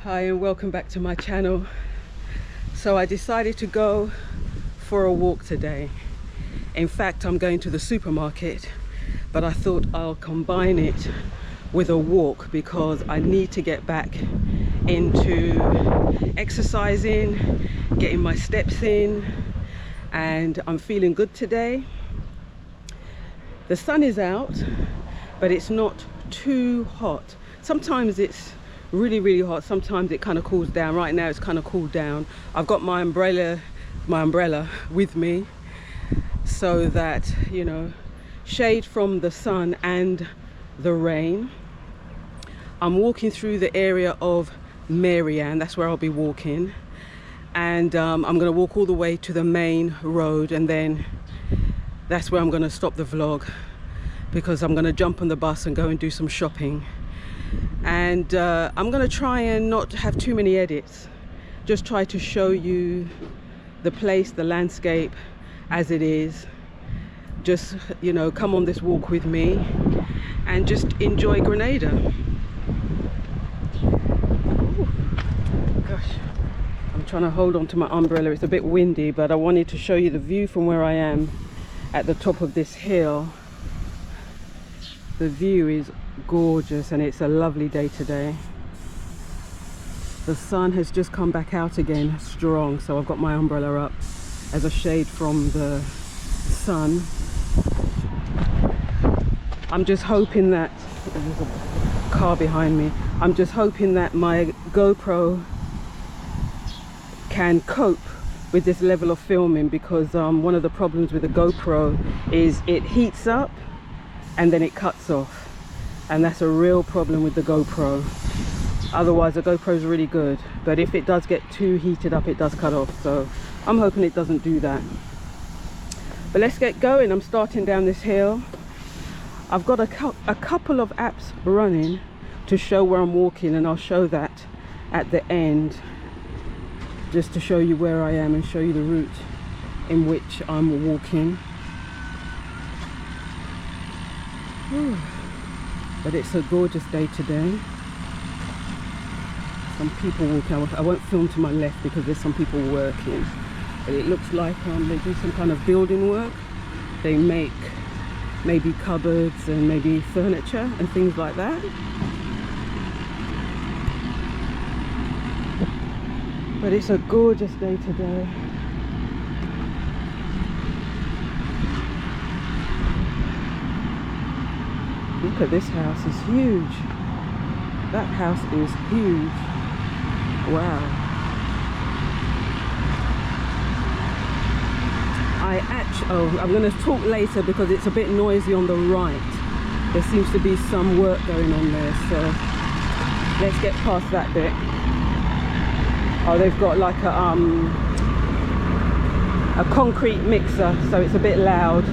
Hi and welcome back to my channel. So I decided to go for a walk today. In fact, I'm going to the supermarket, but I thought I'll combine it with a walk because I need to get back into exercising, getting my steps in, and I'm feeling good today. The sun is out, but it's not too hot. Sometimes it's really hot, sometimes it kind of cools down. Right now it's kind of cooled down. I've got my umbrella with me so that, you know, shade from the sun and the rain. I'm walking through the area of Marian, that's where I'll be walking, and I'm going to walk all the way to the main road, and then that's where I'm going to stop the vlog because I'm going to jump on the bus and go and do some shopping. And I'm going to try and not have too many edits, just try to show you the place, the landscape as it is. Just, you know, come on this walk with me and just enjoy Grenada. Ooh, gosh, I'm trying to hold on to my umbrella. It's a bit windy, but I wanted to show you the view from where I am at the top of this hill. The view is gorgeous and it's a lovely day today. The sun has just come back out again strong, so I've got my umbrella up as a shade from the sun. I'm just hoping that there's a car behind me. I'm just hoping that my GoPro can cope with this level of filming, because one of the problems with the GoPro is it heats up and then it cuts off. And that's a real problem with the GoPro. Otherwise the GoPro is really good, but if it does get too heated up, it does cut off. So I'm hoping it doesn't do that. But let's get going. I'm starting down this hill. I've got a couple of apps running to show where I'm walking, and I'll show that at the end, just to show you where I am and show you the route in which I'm walking. Whew. But it's a gorgeous day today. Some people walking. I won't film to my left because there's some people working. But it looks like they do some kind of building work. They make maybe cupboards and maybe furniture and things like that. But it's a gorgeous day today. Look at this house, it's huge. That house is huge. Wow. I'm going to talk later because it's a bit noisy on the right. There seems to be some work going on there, so let's get past that bit. Oh, they've got like a concrete mixer, so it's a bit loud.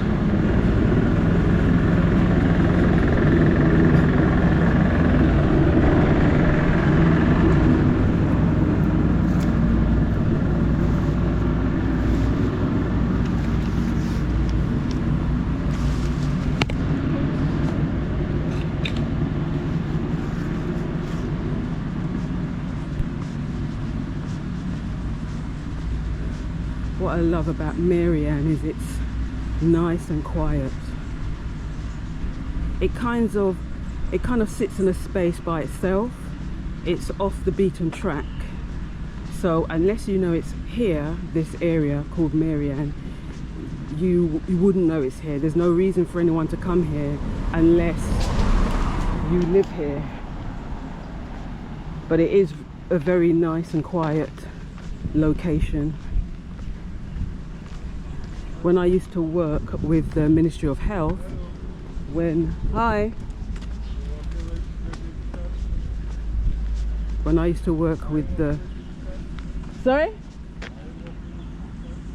What I love about Marian is it's nice and quiet. It kind of sits in a space by itself. It's off the beaten track. So unless you know it's here, this area called Marian, you wouldn't know it's here. There's no reason for anyone to come here unless you live here. But it is a very nice and quiet location. When I used to work with the Ministry of Health, when I used to work with the... Sorry?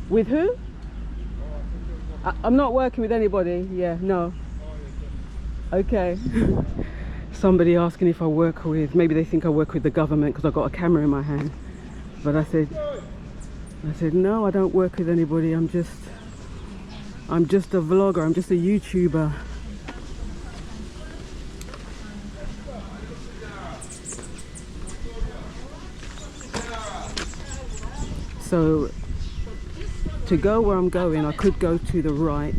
With who? I'm not working with anybody. Yeah, no. Okay. Somebody asking if I work with... Maybe they think I work with the government because I've got a camera in my hand. But I said, no, I don't work with anybody. I'm just a vlogger, I'm just a YouTuber. So to go where I'm going, I could go to the right,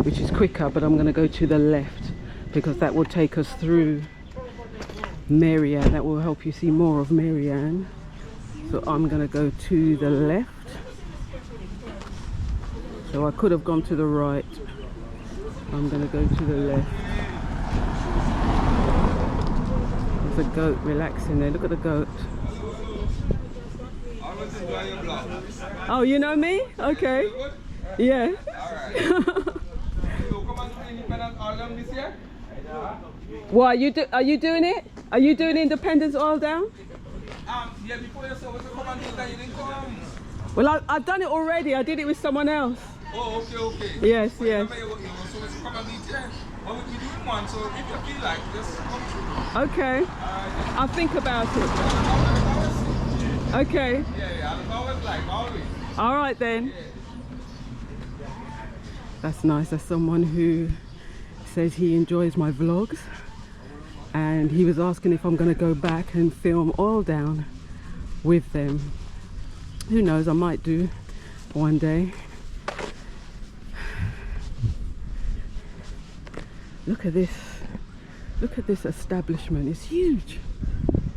which is quicker, but I'm going to go to the left because that will take us through Marianne. That will help you see more of Marianne. So I'm going to go to the left. So I could have gone to the right. I'm going to go to the left. There's a goat relaxing there. Look at the goat. Oh, you know me? Okay. Yeah. What are you doing it? Are you doing Independence Oil Down? Yeah, before you saw what you come and do that, you didn't come. Well, I've done it already. I did it with someone else. Oh, okay. Yes, yes. So let's come and meet you. Well, we're doing one, so if you feel like, just come through. Okay. I'll think about it. Okay. Yeah, always. All right then. Yeah. That's nice. That's someone who says he enjoys my vlogs, and he was asking if I'm going to go back and film Oil Down with them. Who knows, I might do one day. Look at this. Look at this establishment. It's huge.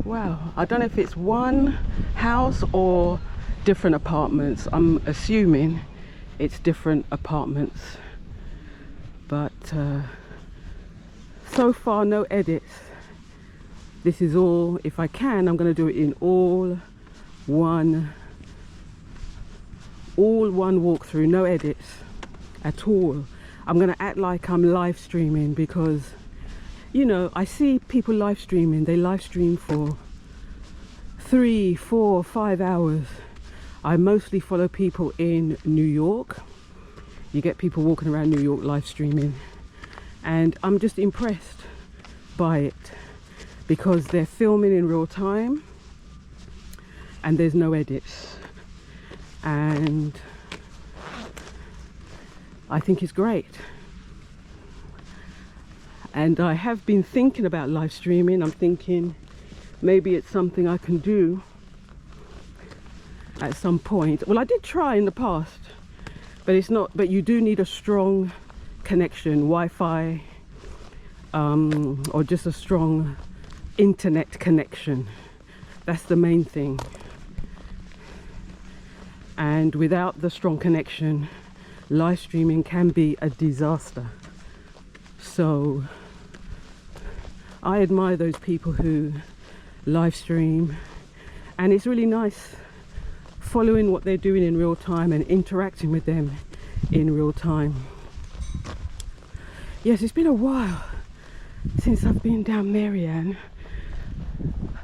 Wow. I don't know if it's one house or different apartments. I'm assuming it's different apartments. But so far no edits. This is all, if I can, I'm going to do it in all one walkthrough, no edits at all. I'm going to act like I'm live streaming because, you know, I see people live streaming. They live stream for 3, 4, 5 hours. I mostly follow people in New York. You get people walking around New York live streaming, and I'm just impressed by it because they're filming in real time and there's no edits, and I think it's great. And I have been thinking about live streaming. I'm thinking maybe it's something I can do at some point. Well, I did try in the past, but it's not, but you do need a strong connection, Wi-Fi, or just a strong internet connection. That's the main thing. And without the strong connection, live streaming can be a disaster. So I admire those people who live stream, and it's really nice following what they're doing in real time and interacting with them in real time. Yes, it's been a while since I've been down Marianne.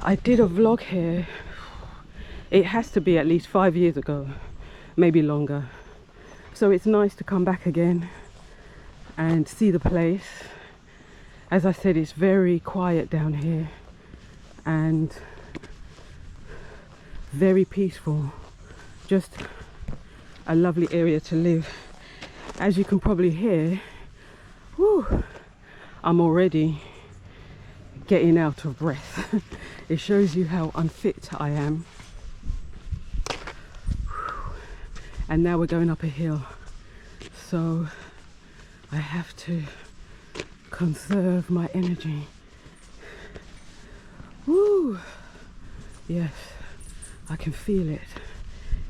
I did a vlog here. It has to be at least 5 years ago, maybe longer. So it's nice to come back again and see the place. As I said, it's very quiet down here and very peaceful. Just a lovely area to live. As you can probably hear, whew, I'm already getting out of breath. It shows you how unfit I am. And now we're going up a hill, so I have to conserve my energy. Woo! Yes, I can feel it.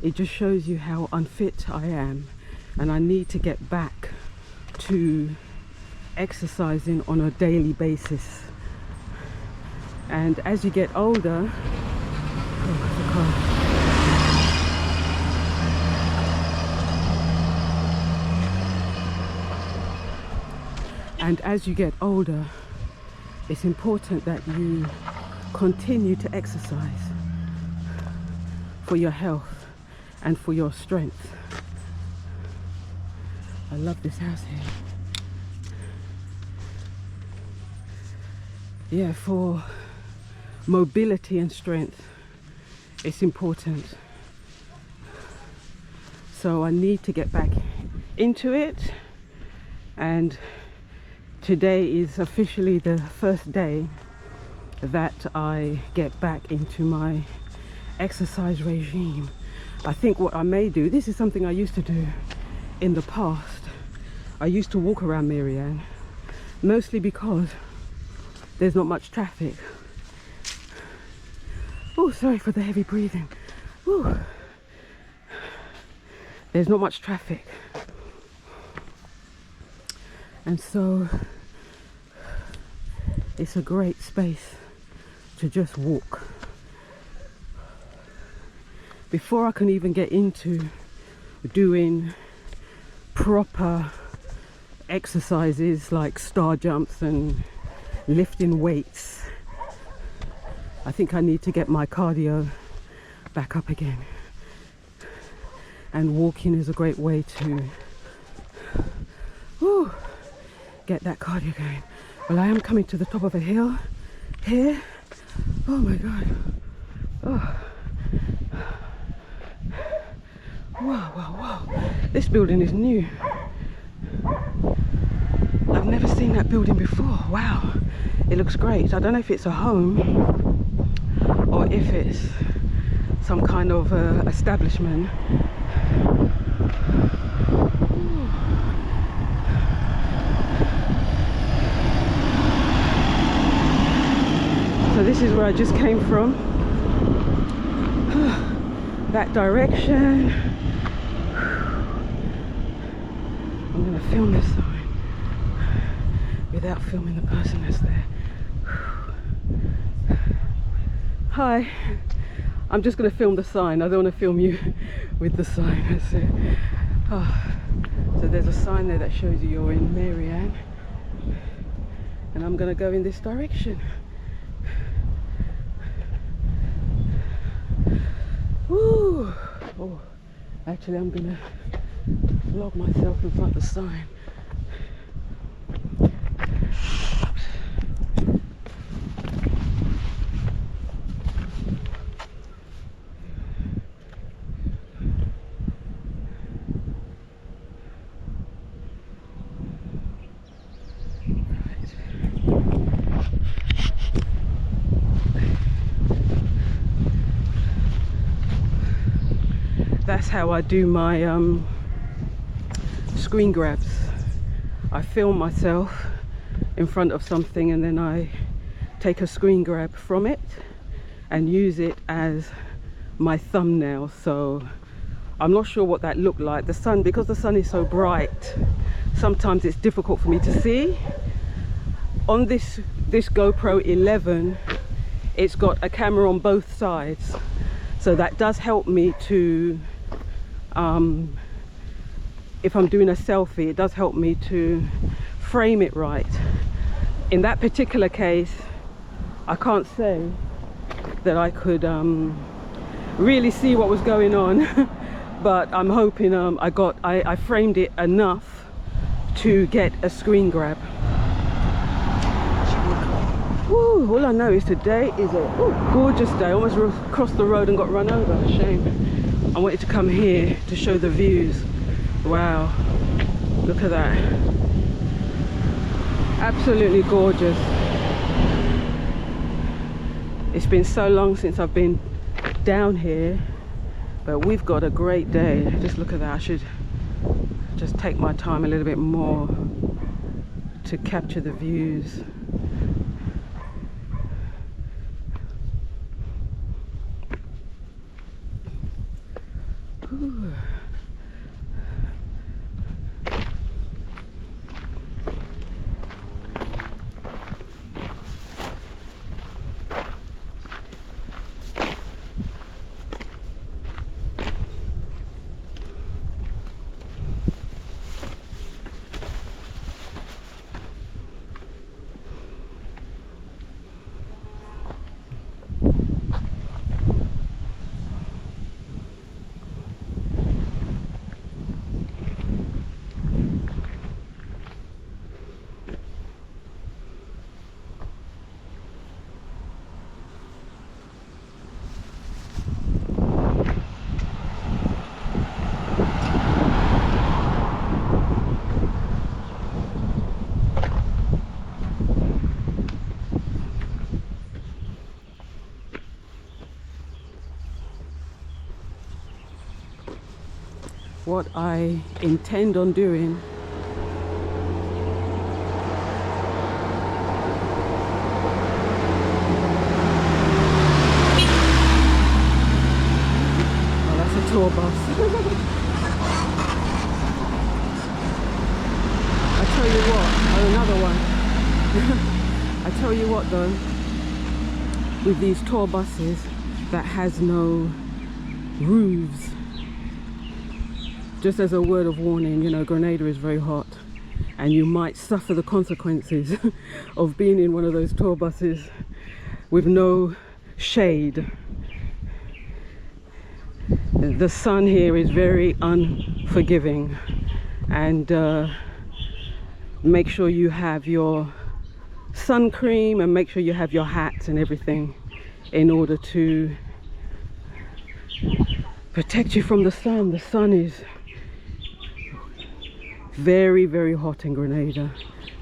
It just shows you how unfit I am, and I need to get back to exercising on a daily basis. And as you get older, and as you get older, it's important that you continue to exercise for your health and for your strength. I love this house here. Yeah, for mobility and strength, it's important. So I need to get back into it, and today is officially the first day that I get back into my exercise regime. I think what I may do, this is something I used to do in the past. I used to walk around Marianne, mostly because there's not much traffic. Oh, sorry for the heavy breathing. Ooh. There's not much traffic. And so it's a great space to just walk. Before I can even get into doing proper exercises like star jumps and lifting weights, I think I need to get my cardio back up again. And walking is a great way to get that cardio going. Well, I am coming to the top of a hill here. Oh my God. Oh. Wow, wow, wow. This building is new. I've never seen that building before. Wow. It looks great. I don't know if it's a home or if it's some kind of establishment. So this is where I just came from. That direction. I'm going to film this sign without filming the person that's there. Hi. I'm just going to film the sign. I don't want to film you with the sign. That's it. Oh. So there's a sign there that shows you you're in Marianne. And I'm going to go in this direction. Woo. Oh, actually I'm going to vlog myself in front of the sign. That's how I do my screen grabs. I film myself in front of something and then I take a screen grab from it and use it as my thumbnail. So I'm not sure what that looked like. The sun, because the sun is so bright, sometimes it's difficult for me to see. On this GoPro 11, it's got a camera on both sides, so that does help me to if I'm doing a selfie, it does help me to frame it right. In that particular case, I can't say that I could really see what was going on, but I'm hoping I framed it enough to get a screen grab. Woo, all I know is today is a gorgeous day. I almost crossed the road and got run over. Shame. I wanted to come here to show the views. Wow, look at that. Absolutely gorgeous. It's been so long since I've been down here, but we've got a great day. Just look at that. I should just take my time a little bit more to capture the views. Ooh. what I intend on doing. Oh, that's a tour bus. I tell you what, oh, another one. I tell you what though, with these tour buses that has no roofs, just as a word of warning, you know, Grenada is very hot and you might suffer the consequences of being in one of those tour buses with no shade. The sun here is very unforgiving, and make sure you have your sun cream and make sure you have your hats and everything in order to protect you from the sun. The sun is very, very hot in Grenada.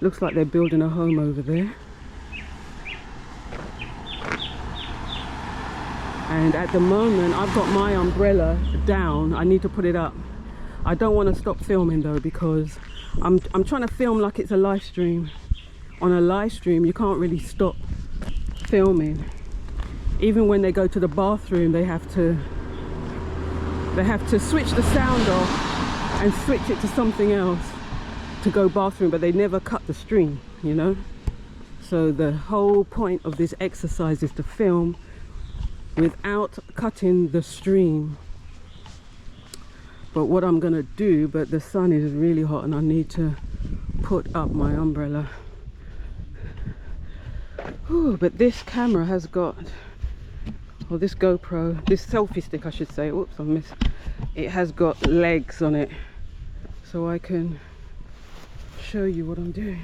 Looks like they're building a home over there. And at the moment I've got my umbrella down. I need to put it up. I don't want to stop filming though, because I'm trying to film like it's a live stream. On a live stream you can't really stop filming. Even when they go to the bathroom they have to switch the sound off and switch it to something else to go bathroom, but they never cut the stream, you know. So the whole point of this exercise is to film without cutting the stream. But what I'm gonna do, but the sun is really hot and I need to put up my umbrella. Ooh, but this camera has got, or this GoPro, this selfie stick I should say, whoops I missed, it has got legs on it, so I can show you what I'm doing.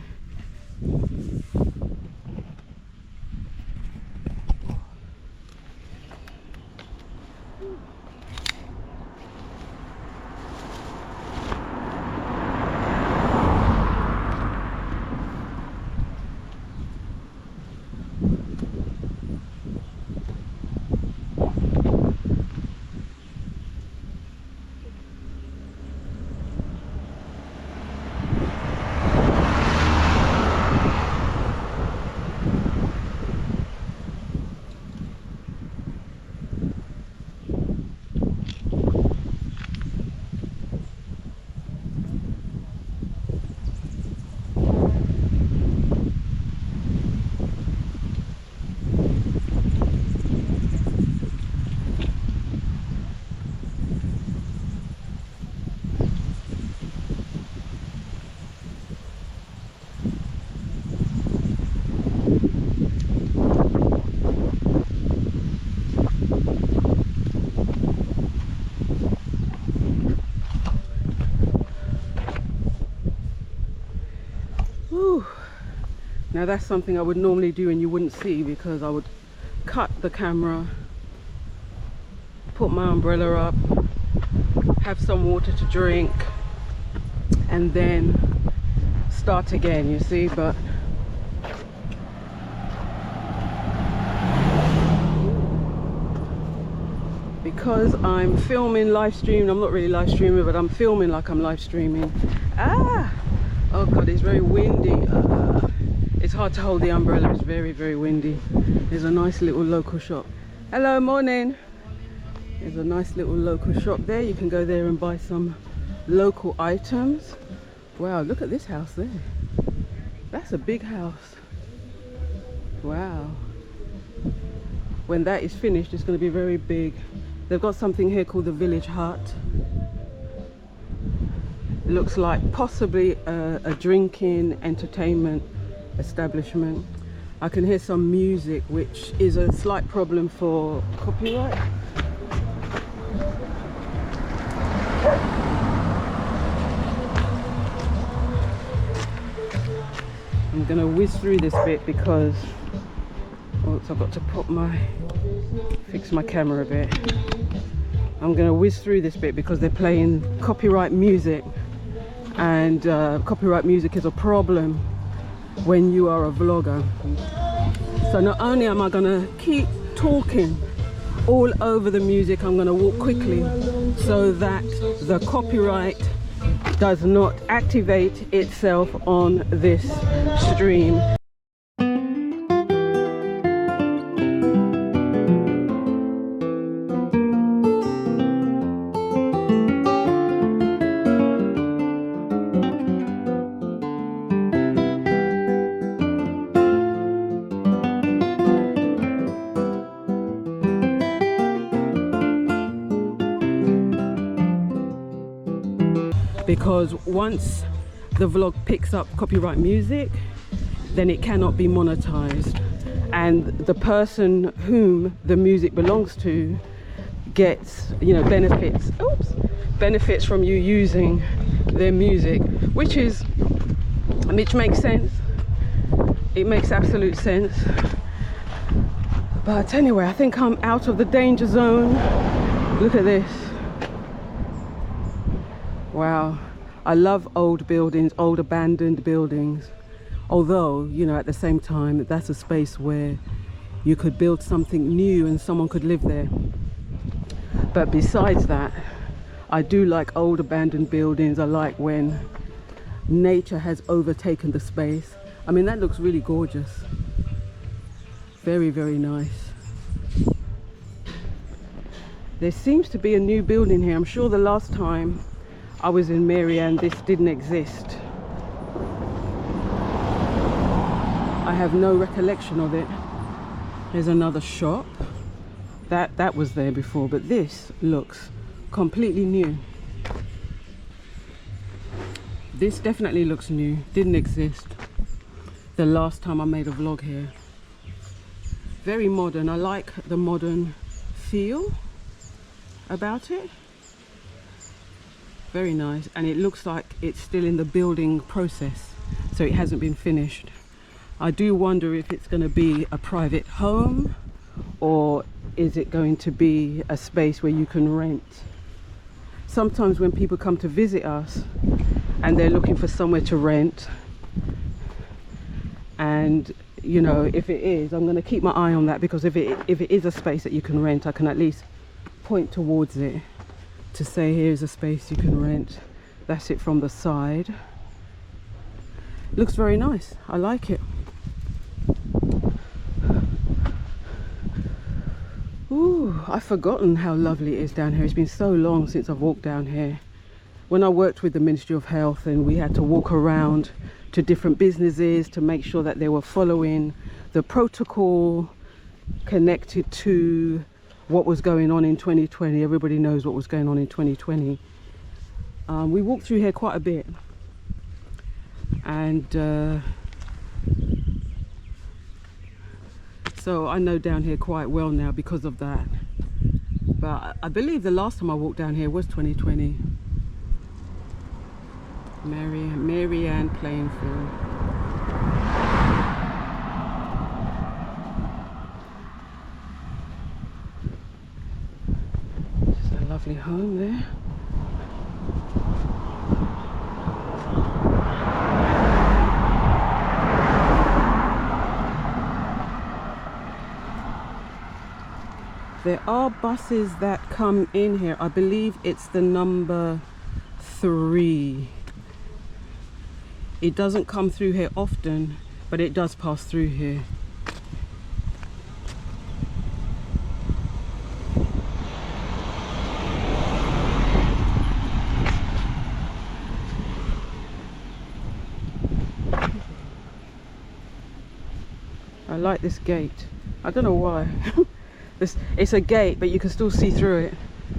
Now that's something I would normally do and you wouldn't see, because I would cut the camera, put my umbrella up, have some water to drink, and then start again, you see. But because I'm filming live stream, I'm not really live streaming, but I'm filming like I'm live streaming. Oh god, it's very windy. It's hard to hold the umbrella, it's very, very windy. There's a nice little local shop. Hello, morning. There's a nice little local shop there. You can go there and buy some local items. Wow, look at this house there. That's a big house. Wow. When that is finished, it's going to be very big. They've got something here called the Village Hut. It looks like possibly a drinking entertainment establishment. I can hear some music, which is a slight problem for copyright. I'm gonna whiz through this bit because I've got to fix my camera a bit. I'm gonna whiz through this bit because they're playing copyright music, and copyright music is a problem when you are a vlogger. So not only am I gonna keep talking all over the music. I'm going to walk quickly so that the copyright does not activate itself on this stream. Because once the vlog picks up copyright music, then it cannot be monetized, and the person whom the music belongs to gets, you know, benefits from you using their music, which makes sense. It makes absolute sense. But anyway, I think I'm out of the danger zone. Look at this. Wow, I love old buildings, old abandoned buildings. Although, you know, at the same time, that's a space where you could build something new and someone could live there. But besides that, I do like old abandoned buildings. I like when nature has overtaken the space. I mean, that looks really gorgeous. Very, very nice. There seems to be a new building here. I'm sure the last time I was in Marian, this didn't exist. I have no recollection of it. There's another shop. That was there before, but this looks completely new. This definitely looks new. Didn't exist the last time I made a vlog here. Very modern. I like the modern feel about it. Very nice, and it looks like it's still in the building process, so it hasn't been finished. I do wonder if it's going to be a private home, or is it going to be a space where you can rent. Sometimes when people come to visit us and they're looking for somewhere to rent, and you know, if it is, I'm going to keep my eye on that, because if it is a space that you can rent, I can at least point towards it to say, here's a space you can rent. That's it from the side. Looks very nice. I like it. Ooh, I've forgotten how lovely it is down here. It's been so long since I've walked down here. When I worked with the Ministry of Health and we had to walk around to different businesses to make sure that they were following the protocol connected to what was going on in 2020. Everybody knows what was going on in 2020. We walked through here quite a bit, and so I know down here quite well now because of that. But I believe the last time I walked down here was 2020. Maryanne playing field. Lovely home there. There are buses that come in here. I believe it's the number 3. It doesn't come through here often, but it does pass through here. I like this gate. I don't know why. It's a gate, but you can still see through it.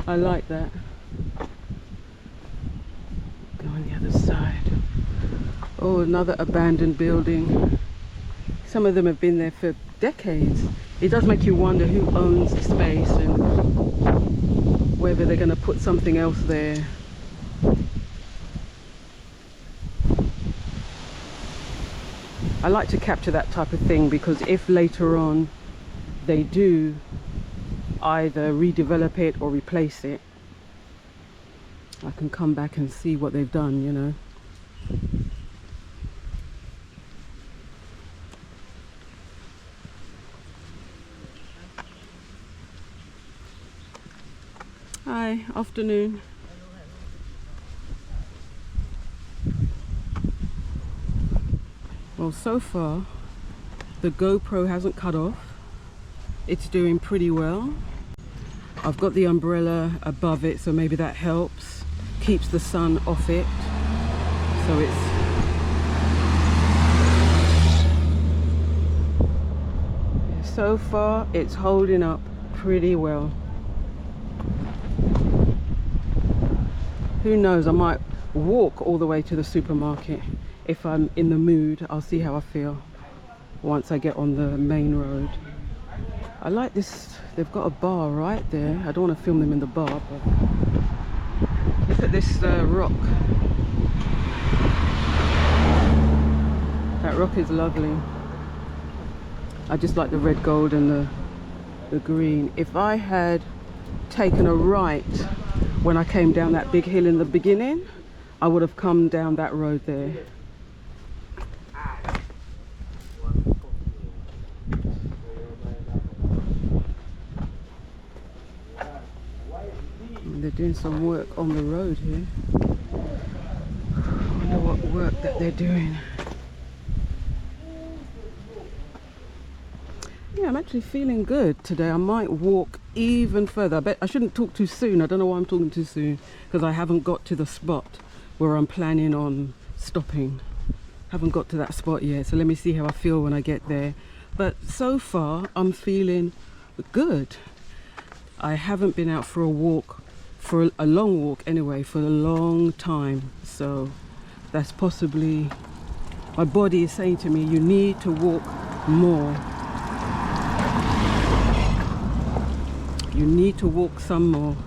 I like that. Go on the other side. Oh, another abandoned building. Some of them have been there for decades. It does make you wonder who owns the space and whether they're going to put something else there. I like to capture that type of thing, because if later on they do either redevelop it or replace it, I can come back and see what they've done, you know. Hi, afternoon. Well, so far the GoPro hasn't cut off. It's doing pretty well. I've got the umbrella above it, so maybe that helps. Keeps the sun off it. So so far it's holding up pretty well. Who knows, I might walk all the way to the supermarket if I'm in the mood. I'll see how I feel once I get on the main road. I like this, they've got a bar right there. I don't want to film them in the bar, but look at this rock. That rock is lovely. I just like the red gold and the green. If I had taken a right when I came down that big hill in the beginning, I would have come down that road there. And they're doing some work on the road here. I wonder what work that they're doing. Yeah, I'm actually feeling good today. I might walk even further. I bet I shouldn't talk too soon. I don't know why I'm talking too soon, because I haven't got to the spot where I'm planning on stopping. Haven't got to that spot yet, so let me see how I feel when I get there. But so far I'm feeling good. I haven't been out for a walk, for a long walk anyway, for a long time, so that's possibly, my body is saying to me, you need to walk more. You need to walk some more.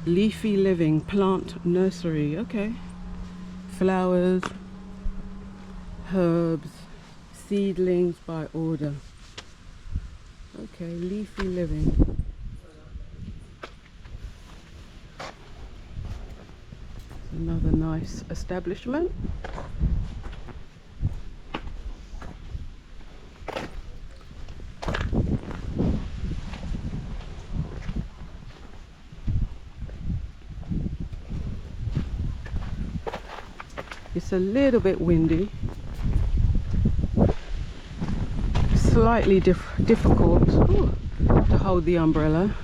Leafy living, plant nursery, okay. Flowers, herbs, seedlings by order. Okay, leafy living. Another nice establishment. It's a little bit windy, slightly difficult to hold the umbrella,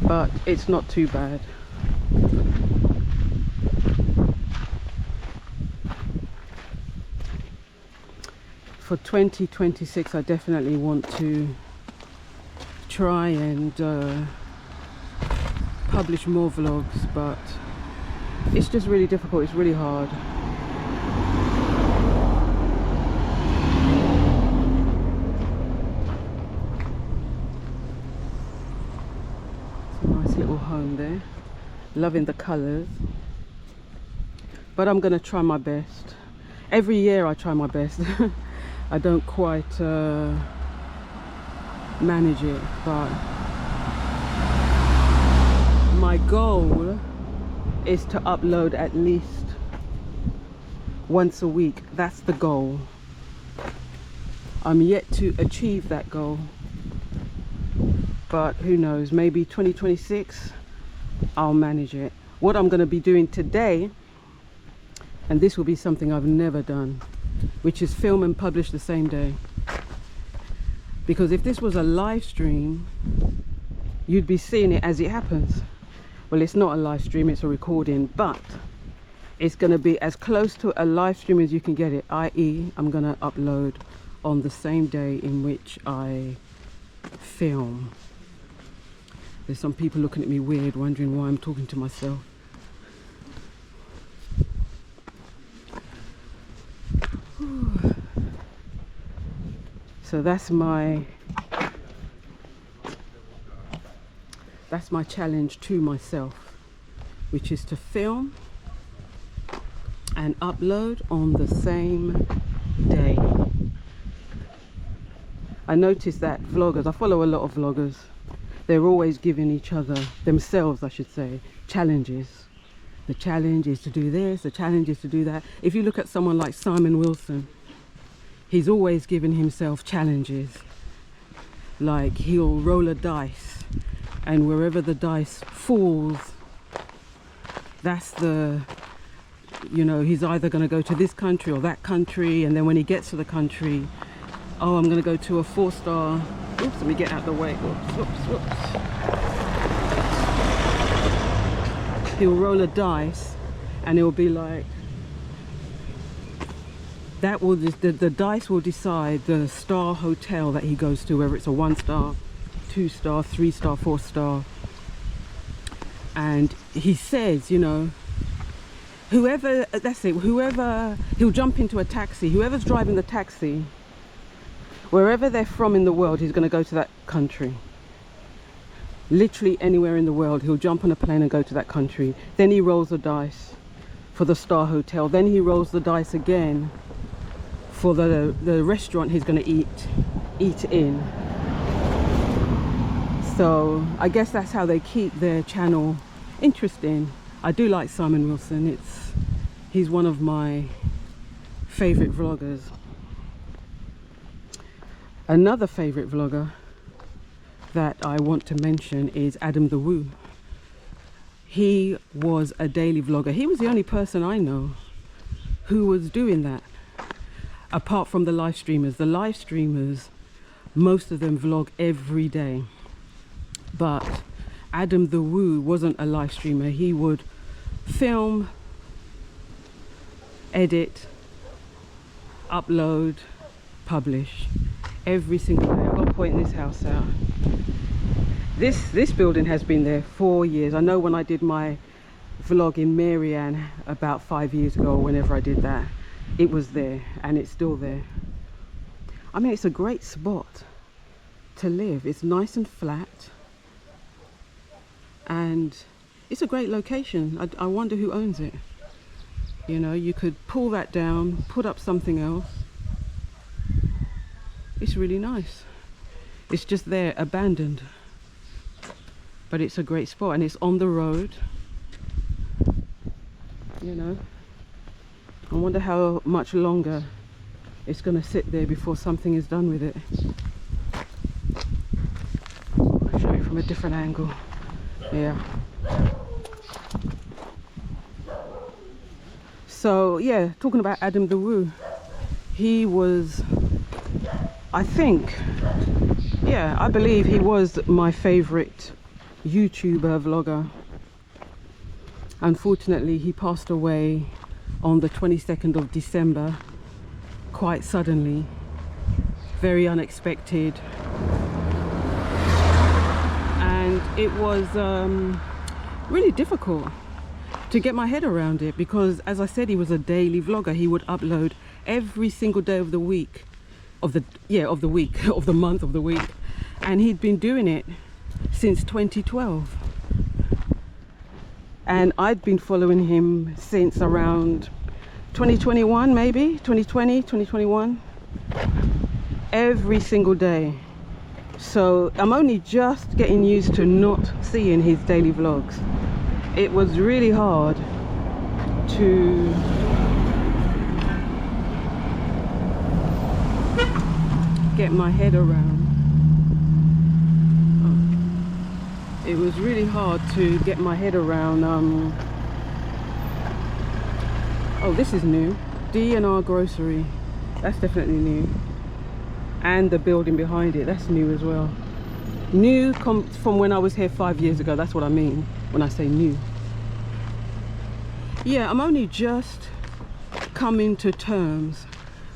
but it's not too bad. For 2026 I definitely want to try and publish more vlogs, but it's just really difficult, it's really hard. It's a nice little home there. Loving the colours. But I'm going to try my best. Every year I try my best. I don't quite manage it, but my goal is to upload at least once a week. That's the goal. I'm yet to achieve that goal, but who knows, maybe 2026 I'll manage it. What I'm going to be doing today, and this will be something I've never done, which is film and publish the same day. Because if this was a live stream, you'd be seeing it as it happens. Well, it's not a live stream, it's a recording, but it's going to be as close to a live stream as you can get it, i.e. I'm going to upload on the same day in which I film. There's some people looking at me weird, wondering why I'm talking to myself. So that's my challenge to myself, which is to film and upload on the same day. I noticed that vloggers, I follow a lot of vloggers, they're always giving each other, themselves I should say, challenges. The challenge is to do this, the challenge is to do that. If you look at someone like Simon Wilson, he's always giving himself challenges. like he'll roll a dice, and wherever the dice falls, that's the, you know, he's either going to go to this country or that country, and then when he gets to the country, oh, I'm going to go to a 4-star. Oops, let me get out of the way. Whoops. He'll roll a dice, and it'll be like, that will just, the dice will decide the star hotel that he goes to, whether it's a 1-star, 2-star, 3-star, 4-star. And he says, you know, whoever, that's it, whoever, he'll jump into a taxi, whoever's driving the taxi, wherever they're from in the world, he's going to go to that country. Literally anywhere in the world, he'll jump on a plane and go to that country. Then he rolls the dice for the star hotel. Then he rolls the dice again for the restaurant he's going to eat in. So I guess that's how they keep their channel interesting. I do like Simon Wilson. He's one of my favorite vloggers. Another favorite vlogger that I want to mention is Adam the Woo. He was a daily vlogger. He was the only person I know who was doing that, apart from the live streamers. The live streamers, most of them vlog every day. But Adam the Woo wasn't a live streamer. He would film, edit, upload, publish every single day. I've got to point this house out. This building has been there 4 years. I know when I did my vlog in Marianne about 5 years ago, or whenever I did that, it was there, and it's still there. I mean, it's a great spot to live. It's nice and flat, and it's a great location. I wonder who owns it. You know, you could pull that down, put up something else. It's really nice. It's just there, abandoned. But it's a great spot, and it's on the road. You know, I wonder how much longer it's going to sit there before something is done with it. I'll show you from a different angle. Yeah. So yeah, talking about Adam the Woo, he was, I think, yeah, I believe he was my favorite YouTuber vlogger. Unfortunately, he passed away on the 22nd of December, quite suddenly, very unexpected. And it was really difficult to get my head around it, because as I said, he was a daily vlogger. He would upload every single day of the week, of the month, of the week, and he'd been doing it since 2012, and I'd been following him since around 2021, maybe 2020, 2021, every single day. So I'm only just getting used to not seeing his daily vlogs. It was really hard to get my head around. It was really hard to get my head around. Oh, this is new. D&R Grocery. That's definitely new. And the building behind it, that's new as well. New from when I was here 5 years ago. That's what I mean when I say new. Yeah, I'm only just coming to terms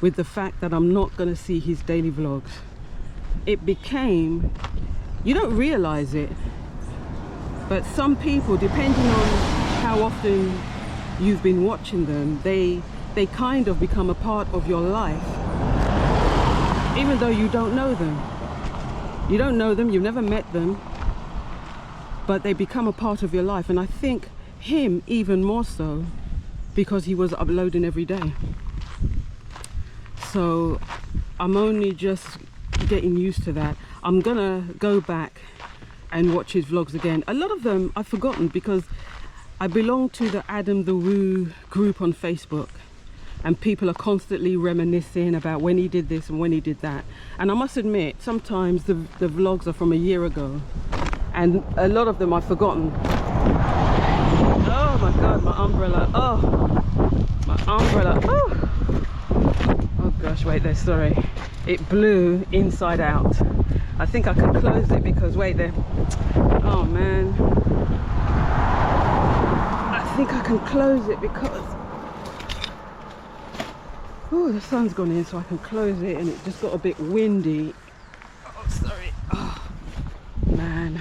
with the fact that I'm not going to see his daily vlogs. It became, you don't realize it, but some people, depending on how often you've been watching them, they kind of become a part of your life, even though you don't know them. You don't know them, you've never met them, but they become a part of your life. And I think him even more so, because he was uploading every day. So I'm only just getting used to that. I'm gonna go back and watch his vlogs again. A lot of them I've forgotten, because I belong to the Adam the Woo group on Facebook, and people are constantly reminiscing about when he did this and when he did that. And I must admit, sometimes the vlogs are from a year ago and a lot of them I've forgotten. Oh my god, my umbrella. Oh, my umbrella. Oh, oh gosh, wait there, sorry. It blew inside out. I think I can close it because, wait there. Oh man. I think I can close it because, oh, the sun's gone in, so I can close it, and it just got a bit windy. Oh, sorry. Oh man,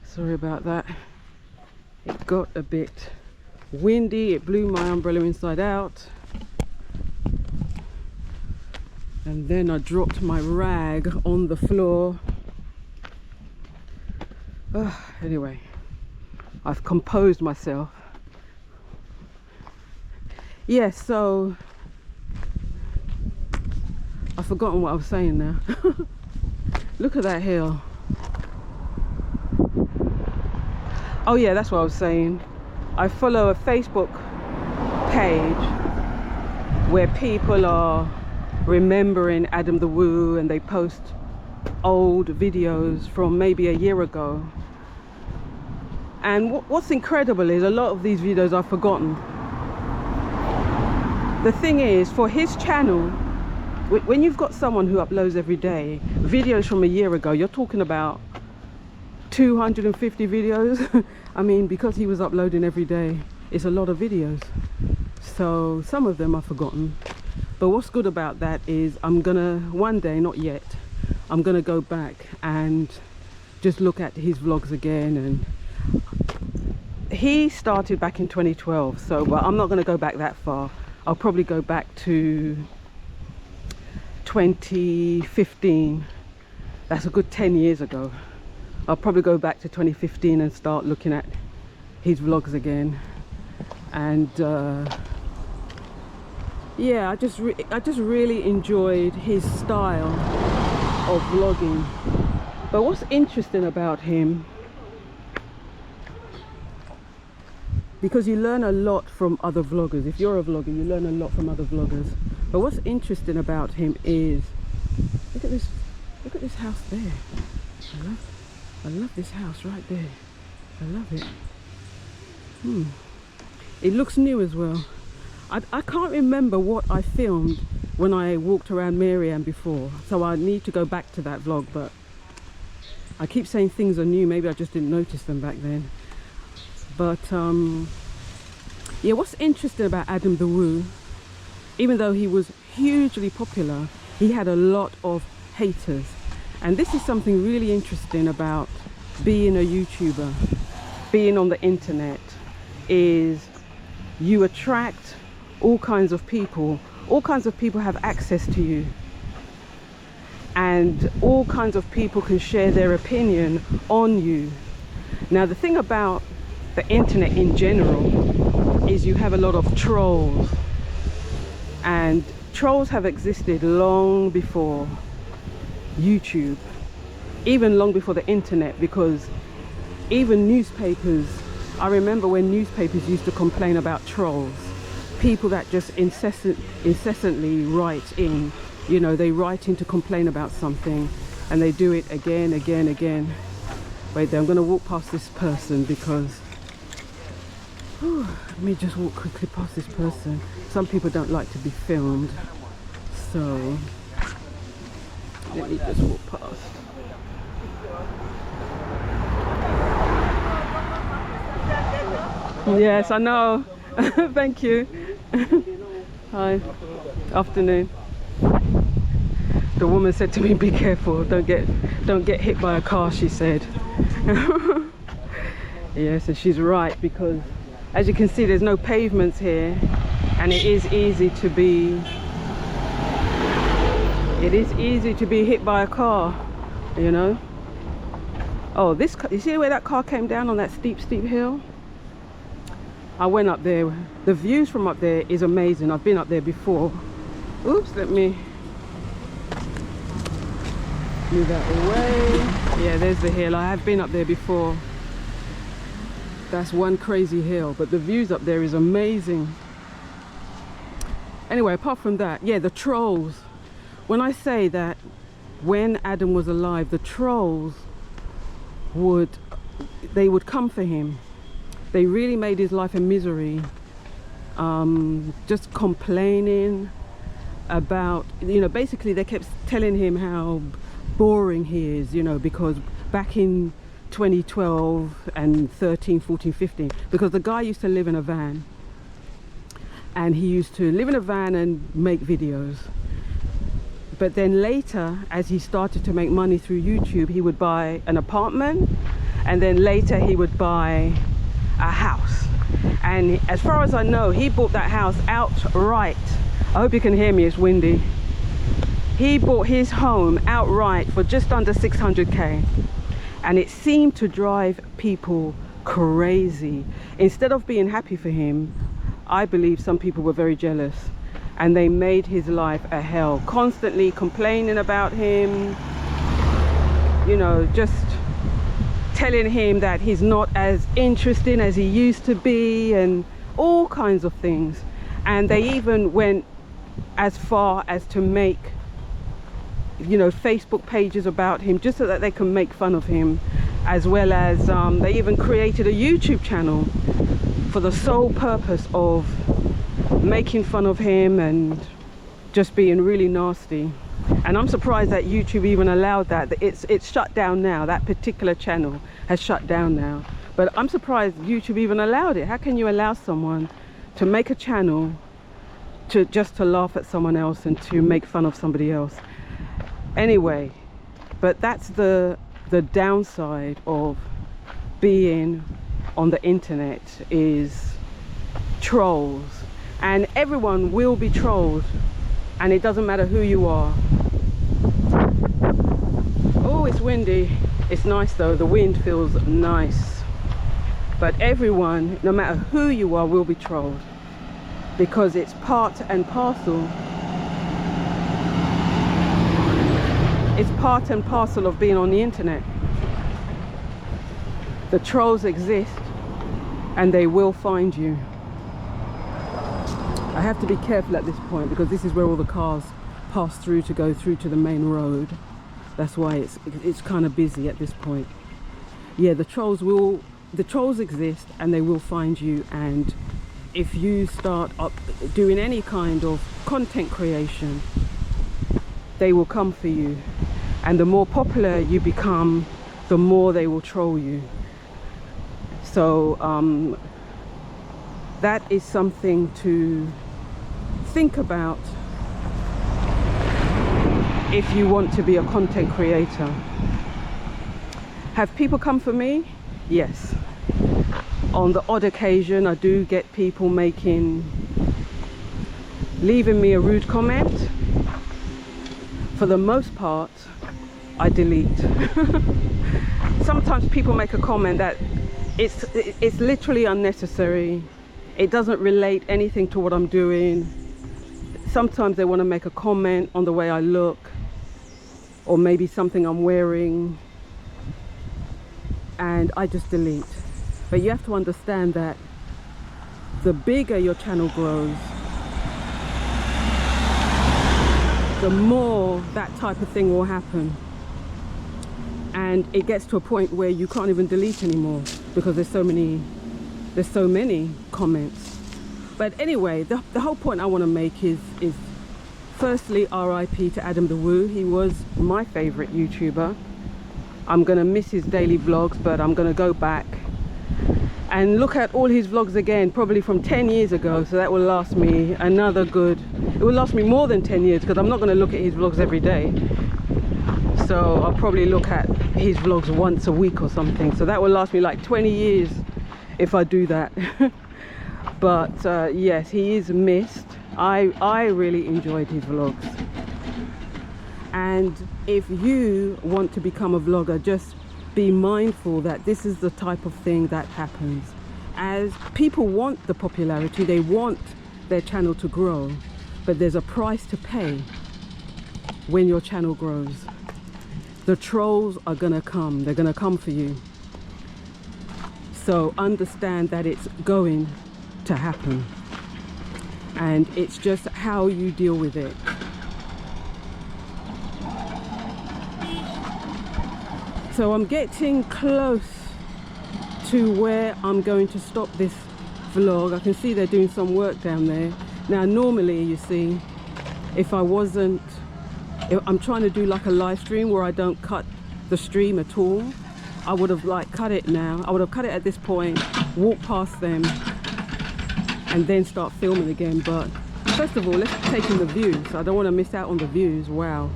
sorry about that. It got a bit windy. It blew my umbrella inside out, and then I dropped my rag on the floor. Anyway, I've composed myself. Yeah, so I've forgotten what I was saying now. Look at that hill. Oh yeah, that's what I was saying. I follow a Facebook page where people are remembering Adam the Woo, and they post old videos from maybe a year ago. And what's incredible is a lot of these videos I've forgotten. The thing is, for his channel, when you've got someone who uploads every day videos from a year ago, you're talking about 250 videos. I mean, because he was uploading every day, it's a lot of videos. So some of them I've forgotten. But what's good about that is I'm gonna, one day, not yet, I'm gonna go back and just look at his vlogs again. And he started back in 2012, so, but I'm not gonna go back that far. I'll probably go back to 2015. That's a good 10 years ago. I'll probably go back to 2015 and start looking at his vlogs again. And yeah, I just really enjoyed his style of vlogging. But what's interesting about him, because you learn a lot from other vloggers. If you're a vlogger, you learn a lot from other vloggers. But what's interesting about him is, look at this house there. I love this house right there. I love it. It looks new as well. I can't remember what I filmed when I walked around Marian before, so I need to go back to that vlog. But I keep saying things are new, maybe I just didn't notice them back then. But yeah, what's interesting about Adam the Woo, even though he was hugely popular, he had a lot of haters. And this is something really interesting about being a YouTuber, being on the internet, is you attract all kinds of people. All kinds of people have access to you, and all kinds of people can share their opinion on you. Now, the thing about the internet in general is you have a lot of trolls, and trolls have existed long before YouTube, even long before the internet, because even newspapers, I remember when newspapers used to complain about trolls, people that just incessantly write in, you know, they write in to complain about something, and they do it again. Wait there, I'm going to walk past this person because, let me just walk quickly past this person. Some people don't like to be filmed, so let me just walk past. Yes, I know. Thank you. Hi. Afternoon. The woman said to me, "Be careful, don't get hit by a car," she said. Yes, and she's right, because as you can see, there's no pavements here, and it is easy to be hit by a car, you know. Oh, this, you see where that car came down on that steep hill? I went up there. The views from up there is amazing. I've been up there before. Oops, let me move that away. Yeah, there's the hill. I have been up there before. That's one crazy hill, but the views up there is amazing. Anyway, apart from that, yeah, the trolls. When I say that when Adam was alive, the trolls would come for him. They really made his life a misery. Just complaining about, you know, basically they kept telling him how boring he is, you know, because back in 2012 and 13, 14, 15, because the guy used to live in a van, and he used to live in a van and make videos. But then later, as he started to make money through YouTube, he would buy an apartment, and then later he would buy a house. And as far as I know, he bought that house outright. I hope you can hear me, it's windy. He bought his home outright for just under 600k, and it seemed to drive people crazy. Instead of being happy for him, I believe some people were very jealous, and they made his life a hell, constantly complaining about him, you know, just telling him that he's not as interesting as he used to be, and all kinds of things. And they even went as far as to make, you know, Facebook pages about him just so that they can make fun of him, as well as they even created a YouTube channel for the sole purpose of making fun of him and just being really nasty. And I'm surprised that YouTube even allowed that. It's shut down now. That particular channel has shut down now, but I'm surprised YouTube even allowed it. How can you allow someone to make a channel just to laugh at someone else and to make fun of somebody else? Anyway, but that's the downside of being on the internet, is trolls. And everyone will be trolled, and it doesn't matter who you are. Oh, it's windy. It's nice though, the wind feels nice. But everyone, no matter who you are, will be trolled, because it's part and parcel. It's part and parcel of being on the internet. The trolls exist, and they will find you. I have to be careful at this point because this is where all the cars pass through to go through to the main road. That's why it's kind of busy at this point. Yeah, the trolls exist, and they will find you. And if you start up doing any kind of content creation, they will come for you. And the more popular you become, the more they will troll you. So that is something to think about if you want to be a content creator. Have people come for me? Yes. On the odd occasion, I do get people leaving me a rude comment. For the most part, I delete. Sometimes people make a comment that it's literally unnecessary. It doesn't relate anything to what I'm doing. Sometimes they want to make a comment on the way I look, or maybe something I'm wearing, and I just delete. But you have to understand that the bigger your channel grows, the more that type of thing will happen. And it gets to a point where you can't even delete anymore because there's so many comments. But anyway, the whole point I want to make is firstly, RIP to Adam the Woo. He was my favorite YouTuber. I'm gonna miss his daily vlogs, but I'm gonna go back and look at all his vlogs again, probably from 10 years ago. So that will last me it will last me more than 10 years, because I'm not gonna look at his vlogs every day. So I'll probably look at his vlogs once a week or something. So that will last me like 20 years if I do that. But yes, he is missed. I really enjoyed his vlogs. And if you want to become a vlogger, just be mindful that this is the type of thing that happens. As people want the popularity, they want their channel to grow, but there's a price to pay when your channel grows. The trolls are gonna come. They're gonna come for you. So understand that it's going to happen. and it's just how you deal with it. So I'm getting close to where I'm going to stop this vlog. I can see they're doing some work down there. Now normally, you see, if I'm trying to do like a live stream where I don't cut the stream at all, I would have like cut it now. I would have cut it at this point, walk past them, and then start filming again. But first of all, let's take in the views. I don't want to miss out on the views. Wow,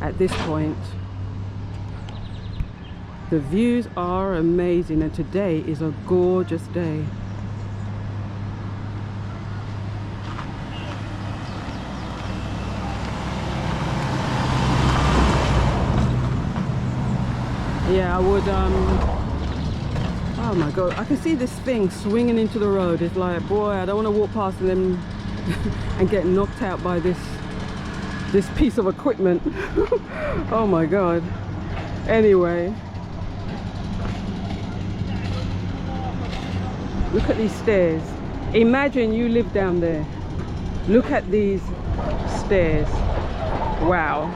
at this point the views are amazing, and today is a gorgeous day. Yeah, I would oh my god, I can see this thing swinging into the road. It's like, boy, I don't want to walk past them and get knocked out by this piece of equipment. Oh my god. Anyway, look at these stairs. Imagine you live down there. Look at these stairs. Wow.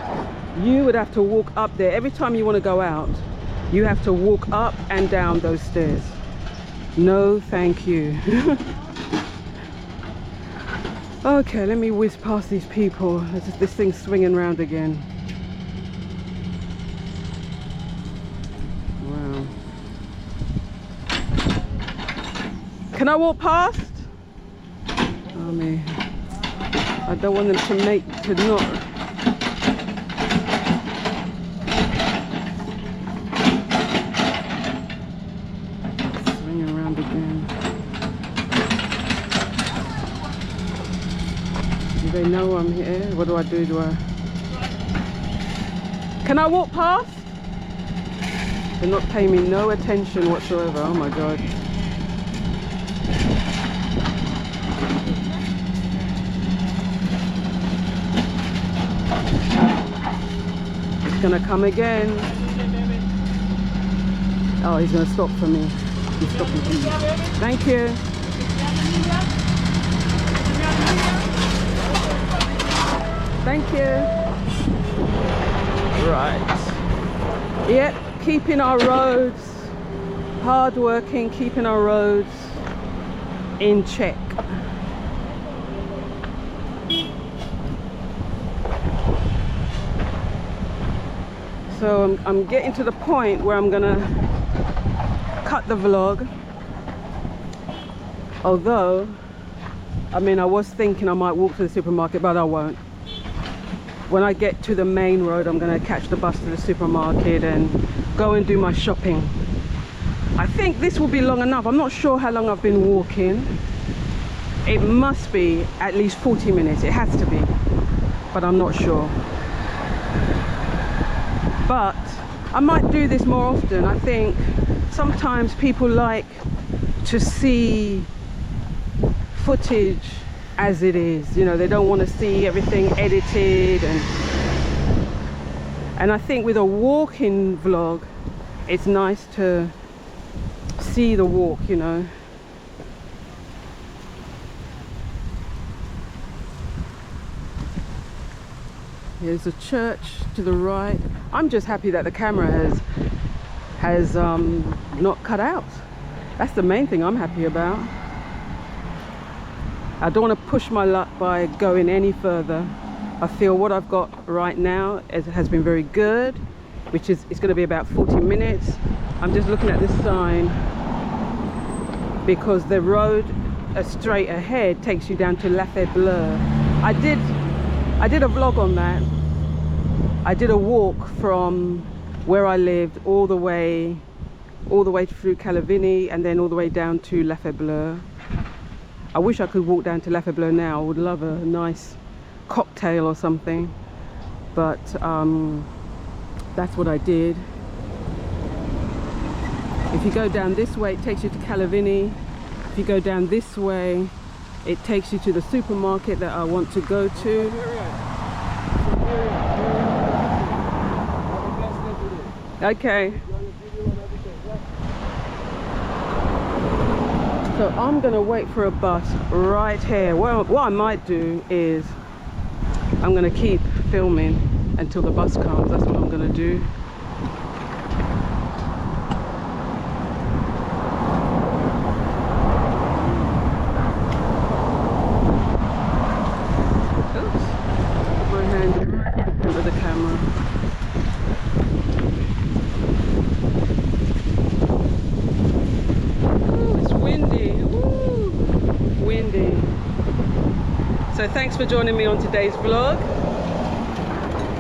You would have to walk up there every time you want to go out. You have to walk up and down those stairs. No, thank you. Okay, let me whiz past these people. This thing's swinging round again. Wow. Can I walk past? Oh, me. I don't want them to not. They know I'm here. What do I do? Can I walk past? They're not paying me no attention whatsoever. Oh my god. It's gonna come again. Oh, he's gonna stop for me. He's stopping for me. Thank you. Thank you. Right. Yep, keeping our roads, hard working, keeping our roads in check. So I'm getting to the point where I'm gonna cut the vlog. Although, I mean, I was thinking I might walk to the supermarket, but I won't. When I get to the main road, I'm going to catch the bus to the supermarket and go and do my shopping. I think this will be long enough. I'm not sure how long I've been walking. It must be at least 40 minutes. It has to be, but I'm not sure. But I might do this more often. I think sometimes people like to see footage as it is, you know, they don't want to see everything edited, and I think with a walking vlog it's nice to see the walk, you know. Here's a church to the right. I'm just happy that the camera has not cut out. That's the main thing I'm happy about. I don't want to push my luck by going any further. I feel what I've got right now has been very good, which is, it's going to be about 40 minutes. I'm just looking at this sign because the road straight ahead takes you down to Bleu. I did a vlog on that. I did a walk from where I lived all the way through Calavini and then all the way down to Bleu. I wish I could walk down to Bleu now. I would love a nice cocktail or something, but that's what I did. If you go down this way, it takes you to Calavini. If you go down this way, it takes you to the supermarket that I want to go to. Okay. So I'm gonna wait for a bus right here. Well, what I might do is I'm gonna keep filming until the bus comes. That's what I'm gonna do. Oops. Put my hand under the camera. Ooh, it's windy. Ooh, windy. So thanks for joining me on today's vlog.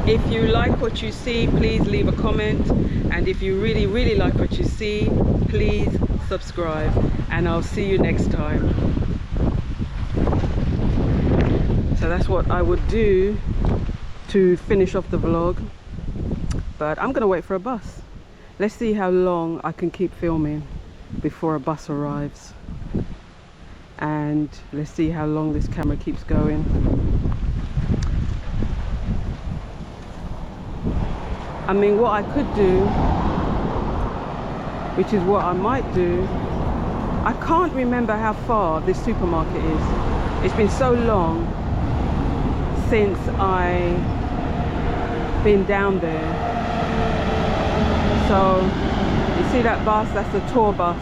If you like what you see, please leave a comment, and if you really like what you see, please subscribe, and I'll see you next time. So that's what I would do to finish off the vlog, but I'm gonna wait for a bus. Let's see how long I can keep filming before a bus arrives, and let's see how long this camera keeps going. I mean, what I could do, which is what I might do, I can't remember how far this supermarket is. It's been so long since I've been down there. So, you see that bus? That's the tour bus.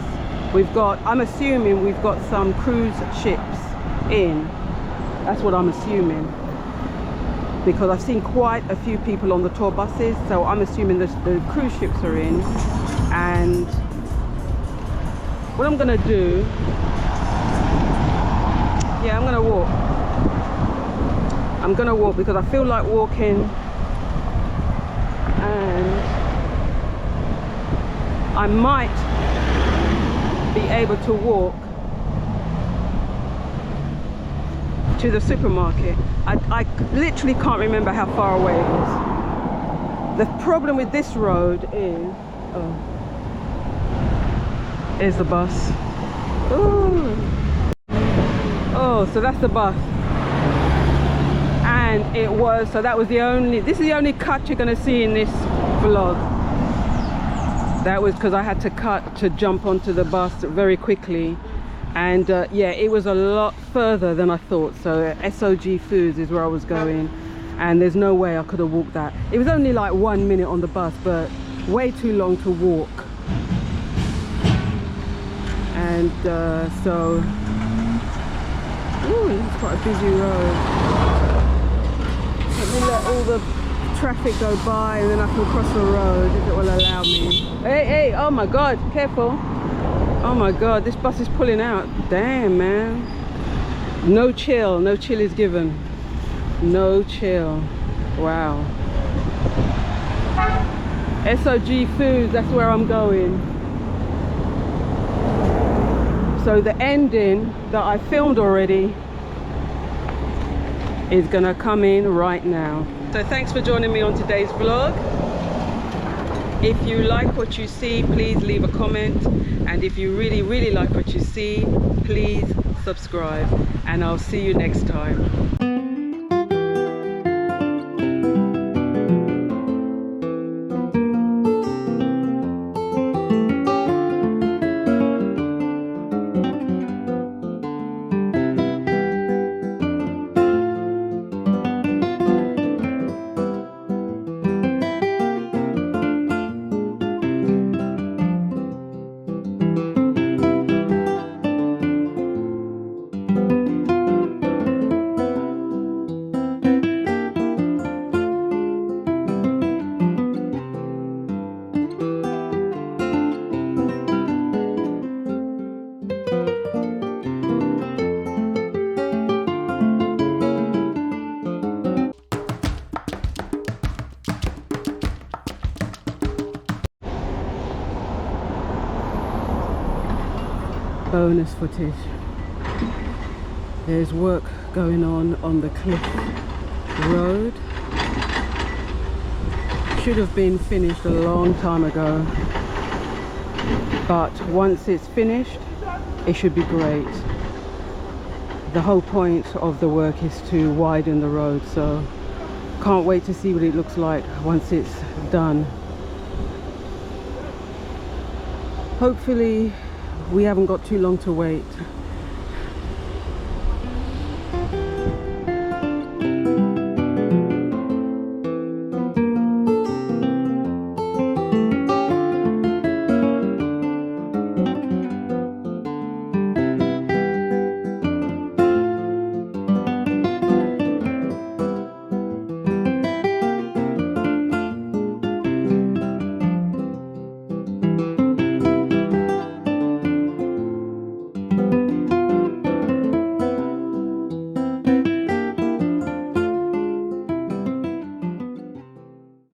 I'm assuming we've got some cruise ships in. That's what I'm assuming, because I've seen quite a few people on the tour buses, so I'm assuming the cruise ships are in. And what I'm gonna do, yeah, I'm gonna walk. I'm gonna walk because I feel like walking, and I might be able to walk to the supermarket. I literally can't remember how far away it is. The problem with this road is the bus. Ooh. Oh, so that's the bus. And this is the only cut you're gonna see in this vlog. That was because I had to cut to jump onto the bus very quickly. And yeah, it was a lot further than I thought. So SOG Foods is where I was going, and there's no way I could have walked that. It was only like 1 minute on the bus, but way too long to walk. And so, ooh, it's quite a busy road. Let me let all the traffic go by, and then I can cross the road if it will allow me. Hey, oh my God, careful. Oh my God, this bus is pulling out. Damn, man. No chill is given. No chill. Wow. SOG Foods, that's where I'm going. So the ending that I filmed already is gonna come in right now. So thanks for joining me on today's vlog. If you like what you see, please leave a comment, and if you really like what you see, please subscribe, and I'll see you next time. Bonus footage. There's work going on the cliff road. Should have been finished a long time ago, but once it's finished, it should be great. The whole point of the work is to widen the road, so can't wait to see what it looks like once it's done. Hopefully We haven't got too long to wait.